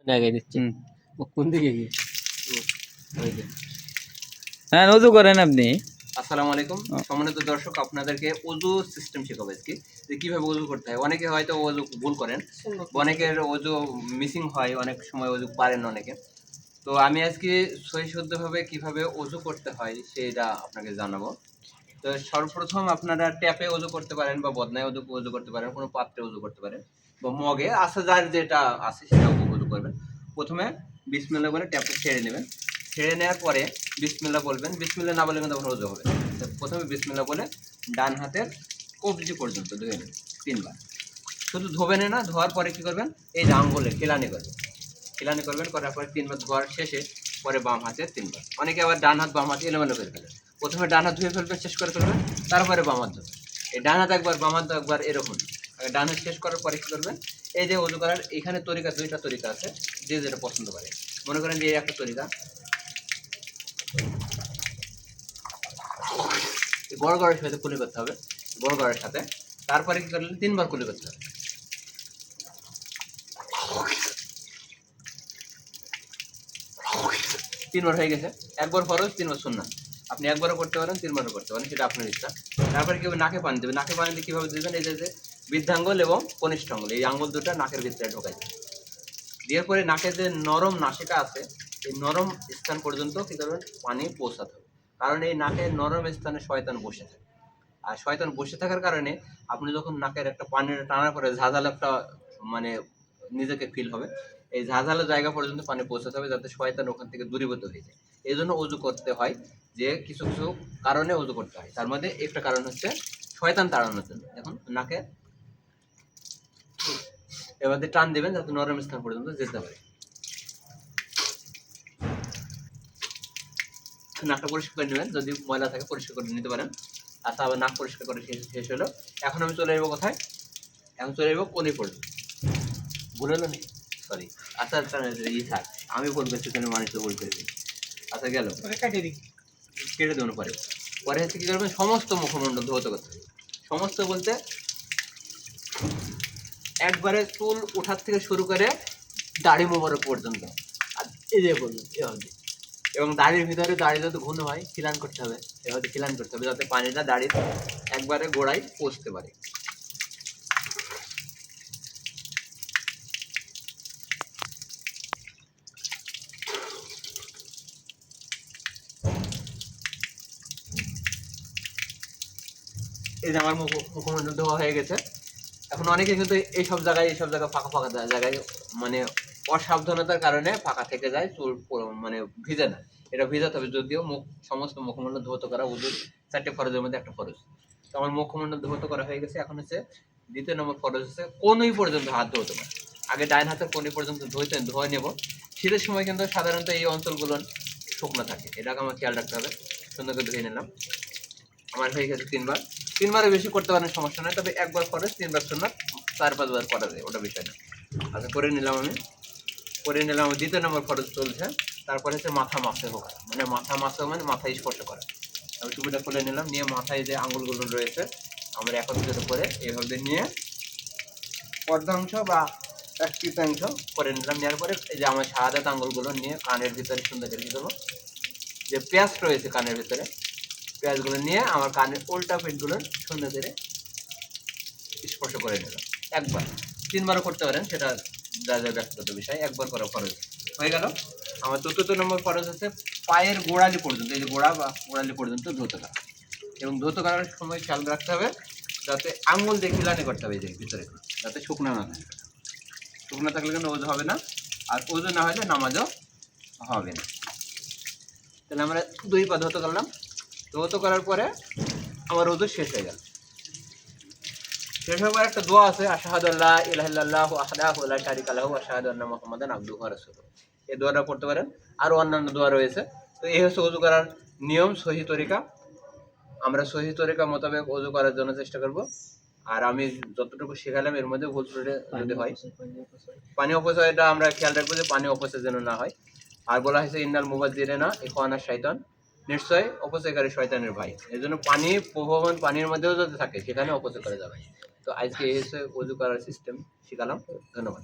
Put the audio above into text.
জায়গায় দিচ্ছে হুম। কোন দিকে কি ওই যে। হ্যাঁ ওযু করেন আপনি। আসসালামু আলাইকুম সম্মানিত দর্শক, আপনাদেরকে ওযু সিস্টেম শেখাবো আজকে, যে কিভাবে ওযু করতে হয়। অনেকে হয়তো ওযু ভুল করেন, অনেকের ওযু মিসিং হয়, অনেক সময় ওযু পারেন অনেকে। তো আমি আজকে সহিশুদ্ধভাবে কিভাবে ওযু করতে হয় সেটা আপনাকে জানাবো। তো সর্বপ্রথম আপনারা ট্যাপে ওযু করতে পারেন, বা বদনায় ওযু করতে পারেন, কোনো পাত্রে ওযু করতে পারেন, বা মগে আছে, যার যেটা আছে সেটা ওযু করবেন। প্রথমে বিসমিল্লাহ বলে ট্যাপটা ছেড়ে নেবেন। ছেড়ে নেওয়ার পরে বিসমিল্লাহ বলবেন। বিসমিল্লাহ না বলে কিন্তু তখন ওযু হবে না। তো প্রথমে বিসমিল্লাহ বলে ডান হাতের কবজি পর্যন্ত ধুয়ে নেবেন ৩ বার। শুধু ধোবেন না, ধোয়ার পরে কী করবেন, এই যে আঙ্গুলে খিলানি করবেন। খিলানি করবেন, করার পরে ৩ বার ধোয়ার শেষে পরে বাম হাতে 3 বার। অনেকে আবার ডান হাত বাম হাত এলোমেলো করে ফেলে। প্রথমে ডান হাত ধুয়ে ফেলবেন, শেষ করে ফেলবেন, তারপরে বাম হাত ধুবেন। এই ডান হাত একবার বাম হাত একবার এরকম। ডান হাত শেষ করার পরে কী করবেন, এই যে ওযু করার এখানে তরিকা 2টা তরিকা আছে, যে যেটা পছন্দ করে। মনে করেন যে এই একটা তরিকা, বড় গড়ের সাথে কুলি করতে হবে, বড় গড়ের সাথে। তারপরে কী করলেন, 3 বার কুলি করতে হবে। 3 বার হয়ে গেছে। একবার ফরজ, 3 বার সুন্নাত। আপনি একবারও করতে পারেন, 3 বারও করতে পারেন, সেটা আপনার ইচ্ছা। তারপরে কী হবে, নাকে পানি দেবেন। নাকে পানি দিয়ে কীভাবে দেবেন, এই যে বৃদ্ধাঙ্গুল এবং কনিষ্ঠ আঙ্গুল, এই আঙ্গুল দুটো নাকের ভিতরে ঢোকাই দেবেন। দেওয়ার পরে নাকের যে নরম নাসিকা আছে, এই নরম স্থান পর্যন্ত কী করবেন, পানি পৌঁছাতে হবে। কারণ এই নাকের নরম স্থানে শয়তান বসে থাকে। আর শয়তান বসে থাকার কারণে আপনি যখন নাকের একটা পানির টানার পরে ঝাঁঝালো একটা মানে নিজেকে ফিল হবে, এই ঝাঁঝালো জায়গা পর্যন্ত পানি পৌঁছাতে হবে, যাতে শয়তান ওখান থেকে দূরীভূত হয়ে যায়। এই জন্য উযু করতে হয়, যে কিছু কিছু কারণে উযু করতে হয়। তার মধ্যে একটা কারণ হচ্ছে শয়তান তাড়ানোর জন্য। এখন নাকে এবার টান দেবেন, যাতে নরম স্থান পর্যন্ত যেতে পারে। নাকটা পরিষ্কার করে নেবেন, যদি ময়লা থাকে পরিষ্কার করে নিতে পারেন। আচ্ছা, আবার নাক পরিষ্কার করে শেষ হলো। এখন আমি চলে যাবো কোথায়, এখন চলে যাবো কোনি পর্যন্ত। ভুল হলো নি, সরি। আচ্ছা আচ্ছা, ই থাক, আমি ভুল করছি, তাহলে মানুষ তো ভুল করে দিই। আচ্ছা গেল, কেটে দেবো পরে। পরে হচ্ছে কী করবেন, সমস্ত মুখমণ্ডল ধৌত করতে হবে। সমস্ত বলতে একবারে চুল ওঠার থেকে শুরু করে দাড়ি মোবারক পর্যন্ত, আর এই যে বলুন এভাবে। এবং দাড়ির ভিতরে দাড়ি যদি ঘন হয় খিলান করতে হবে, এভাবে খিলান করতে হবে, যাতে পানিটা দাড়ির একবারে গোড়ায় পৌঁছতে পারে। এই যে আমার মুখমণ্ডল ধোয়া হয়ে গেছে। এখন অনেকে কিন্তু এইসব জায়গায় ফাঁকা ফাঁকা জায়গায় মানে অসাবধানতার কারণে ফাঁকা থেকে যায়, চুল মানে ভিজে না। এটা ভিজাতে হবে, যদিও সমস্ত মুখমণ্ডল ধৌত করা উযুর 4টে ফরজের মধ্যে একটা ফরজ। তো আমার মুখমণ্ডল ধৌত করা হয়ে গেছে। এখন হচ্ছে 2য় নম্বর ফরজ হচ্ছে কোনই পর্যন্ত হাত ধৌত করা। আগে ডাইন হাতের কোনি পর্যন্ত ধুয়ে নেব। শীতের সময় কিন্তু সাধারণত এই অঞ্চলগুলো শুকনো থাকে, এটাকে আমার খেয়াল রাখতে হবে। সুন্দর করে ধুয়ে নিলাম। আমার হয়ে গেছে 3 বার। 3 বারের বেশি করতে পারেন, সমস্যা নয়, তবে একবার ফরজ, 3 বার সুন্নাত, 4-5 বার করা যায়, ওটা বিষয় না। আচ্ছা, করে নিলাম আমি। করে নিলাম, 2য় নম্বর ফরজ চলছে। তারপরে হচ্ছে মাথা মাসে করা, মানে মাথা মাসে মানে মাথায় স্পর্শ করা। আমি টুপিটা খুলে নিলাম, নিয়ে মাথায় যে আঙুলগুলো রয়েছে আমরা একত্রিত করে এইভাবে নিয়ে অর্ধাংশ বা 1/3 করে নিলাম। নেওয়ার পরে এই যে আমার শাহাদাত আঙুলগুলো নিয়ে কানের ভিতরে সুন্দর করে দেবো। যে পেঁয়াজ রয়েছে কানের ভিতরে, পেঁয়াজগুলো নিয়ে আমার কানের উল্টা পিঠগুলো সুন্দর করে স্পর্শ করে নিলাম একবার। 3 বারও করতে পারেন, সেটা যা যা ব্যক্তিগত বিষয়। একবার করা ফরজ হয়ে গেল। আমার 4র্থ নম্বর ফরজ হচ্ছে পায়ের গোড়ালি পর্যন্ত, এই যে গোড়া বা গোড়ালি পর্যন্ত ধৌত করা। এবং ধৌত করার সময় খেয়াল রাখতে হবে যাতে আঙুল দিয়ে খিলানি করতে হবে, এই যে ভিতরে, যাতে শুকনো না থাকে। শুকনো থাকলে কিন্তু ওযু হবে না, আর ওযু না হলে নামাজও হবে না। তাহলে আমরা 2 পা ধৌত করলাম। ধৌত করার পরে আমার ওযু শেষ হয়ে গেল। শেষ হওয়ার একটা দোয়া আছে, আশহাদু আল্লা ইলাহা ইল্লাল্লাহু ওয়াহদাহু লা শারীকা লাহু ওয়া আশহাদু আন্না মুহাম্মাদান আবদুহু ওয়া রাসূলুহু। এই দোয়াটা করতে পারেন। আরও অন্যান্য দোয়া রয়েছে। তো এই হচ্ছে ওযু করার নিয়ম, সহি তরিকা। আমরা সহি তরিকা মোতাবেক ওযু করার জন্য চেষ্টা করব। আর আমি যতটুকু শেখালাম এর মধ্যে ভুল ত্রুটি যদি হয়, পানি অপচয়টা আমরা খেয়াল রাখবো, যে পানি অপচয় যেন না হয়। আর বলা হয়েছে ইন্নাল মুবাযযিরিনা ইখওয়ানাশ শাইতান, নিশ্চয়ই অপচয়কারী শয়তানের ভাই। এই জন্য পানি প্রবহমান পানির মধ্যেও যদি থাকে সেখানে অপচয় করা যাবে। তো আজকে এই হচ্ছে ওযু করার সিস্টেম শিখালাম। ধন্যবাদ।